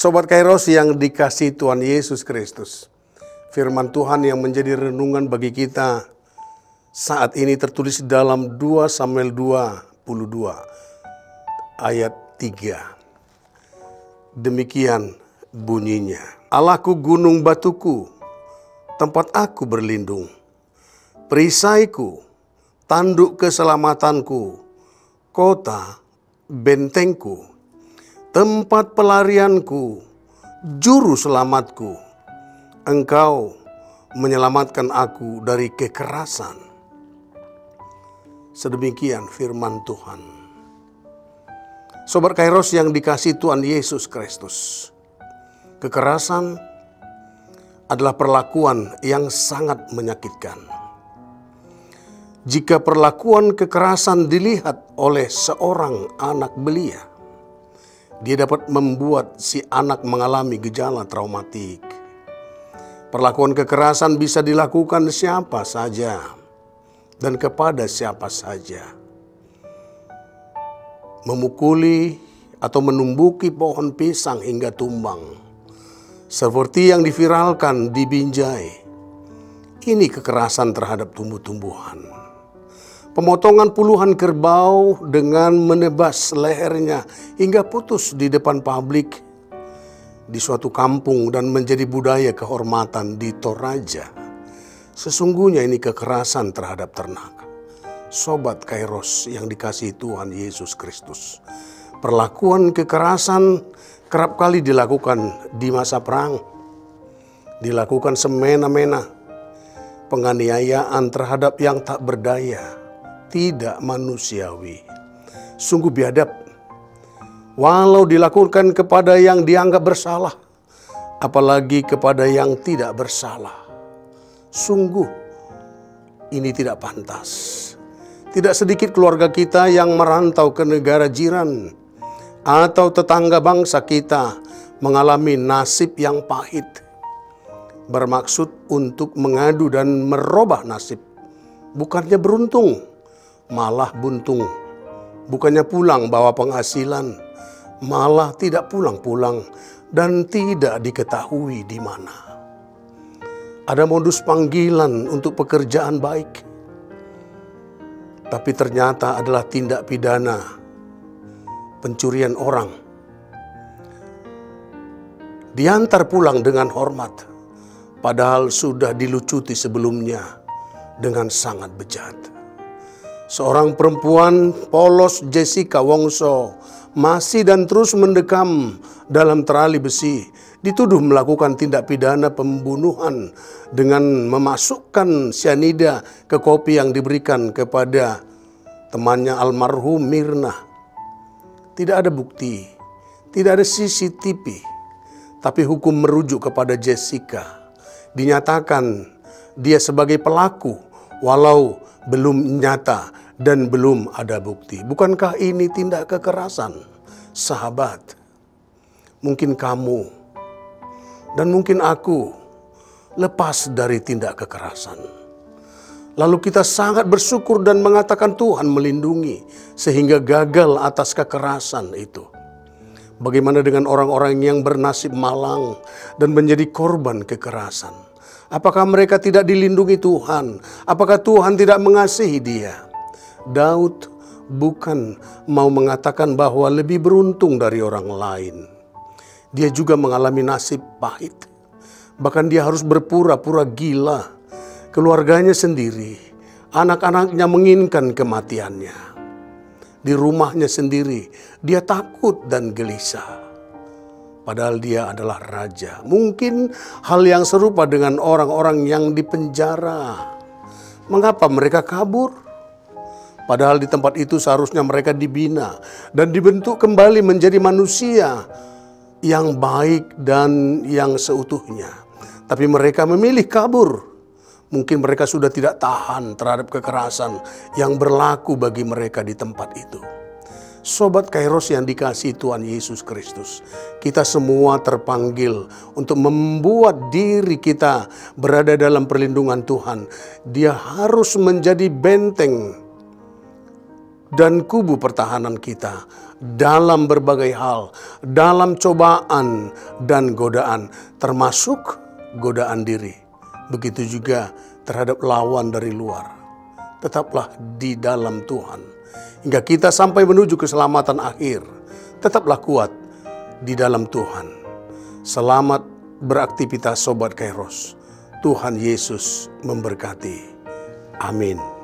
Sobat Kairos yang dikasihi Tuhan Yesus Kristus, firman Tuhan yang menjadi renungan bagi kita saat ini tertulis dalam 2 Samuel 22 ayat 3. Demikian bunyinya. Allahku gunung batuku, tempat aku berlindung, perisaiku, tanduk keselamatanku, kota bentengku, tempat pelarianku, juru selamatku. Engkau menyelamatkan aku dari kekerasan. Sedemikian firman Tuhan. Sobat Kairos yang dikasihi Tuhan Yesus Kristus, kekerasan adalah perlakuan yang sangat menyakitkan. Jika perlakuan kekerasan dilihat oleh seorang anak belia, dia dapat membuat si anak mengalami gejala traumatik. Perlakuan kekerasan bisa dilakukan siapa saja dan kepada siapa saja. Memukuli atau menumbuki pohon pisang hingga tumbang, seperti yang diviralkan di Binjai. Ini kekerasan terhadap tumbuh-tumbuhan. Pemotongan puluhan kerbau dengan menebas lehernya hingga putus di depan publik di suatu kampung dan menjadi budaya kehormatan di Toraja. Sesungguhnya ini kekerasan terhadap ternak. Sobat Kairos yang dikasihi Tuhan Yesus Kristus, perlakuan kekerasan kerap kali dilakukan di masa perang, dilakukan semena-mena. Penganiayaan terhadap yang tak berdaya, tidak manusiawi, sungguh biadab. Walau dilakukan kepada yang dianggap bersalah, apalagi kepada yang tidak bersalah. Sungguh ini tidak pantas. Tidak sedikit keluarga kita yang merantau ke negara jiran atau tetangga bangsa kita mengalami nasib yang pahit, bermaksud untuk mengadu dan merubah nasib. Bukannya beruntung, malah buntung. Bukannya pulang bawa penghasilan, malah tidak pulang-pulang dan tidak diketahui di mana. Ada modus panggilan untuk pekerjaan baik, tapi ternyata adalah tindak pidana pencurian orang. Diantar pulang dengan hormat, padahal sudah dilucuti sebelumnya dengan sangat bejat. Seorang perempuan polos, Jessica Wongso, masih dan terus mendekam dalam terali besi, dituduh melakukan tindak pidana pembunuhan dengan memasukkan cyanida ke kopi yang diberikan kepada temannya almarhum Mirna. Tidak ada bukti, tidak ada CCTV, tapi hukum merujuk kepada Jessica. Dinyatakan dia sebagai pelaku walau belum nyata dan belum ada bukti. Bukankah ini tindak kekerasan? Sahabat, mungkin kamu dan mungkin aku lepas dari tindak kekerasan. Lalu kita sangat bersyukur dan mengatakan Tuhan melindungi sehingga gagal atas kekerasan itu. Bagaimana dengan orang-orang yang bernasib malang dan menjadi korban kekerasan? Apakah mereka tidak dilindungi Tuhan? Apakah Tuhan tidak mengasihi dia? Daud bukan mau mengatakan bahwa lebih beruntung dari orang lain. Dia juga mengalami nasib pahit. Bahkan dia harus berpura-pura gila. Keluarganya sendiri, anak-anaknya menginginkan kematiannya. Di rumahnya sendiri, dia takut dan gelisah. Padahal dia adalah raja. Mungkin hal yang serupa dengan orang-orang yang dipenjara. Mengapa mereka kabur? Padahal di tempat itu seharusnya mereka dibina dan dibentuk kembali menjadi manusia yang baik dan yang seutuhnya. Tapi mereka memilih kabur. Mungkin mereka sudah tidak tahan terhadap kekerasan yang berlaku bagi mereka di tempat itu. Sobat Kairos yang dikasihi Tuhan Yesus Kristus, kita semua terpanggil untuk membuat diri kita berada dalam perlindungan Tuhan. Dia harus menjadi benteng dan kubu pertahanan kita dalam berbagai hal, dalam cobaan dan godaan, termasuk godaan diri. Begitu juga terhadap lawan dari luar. Tetaplah di dalam Tuhan, hingga kita sampai menuju keselamatan akhir. Tetaplah kuat di dalam Tuhan. Selamat beraktivitas Sobat Kairos. Tuhan Yesus memberkati. Amin.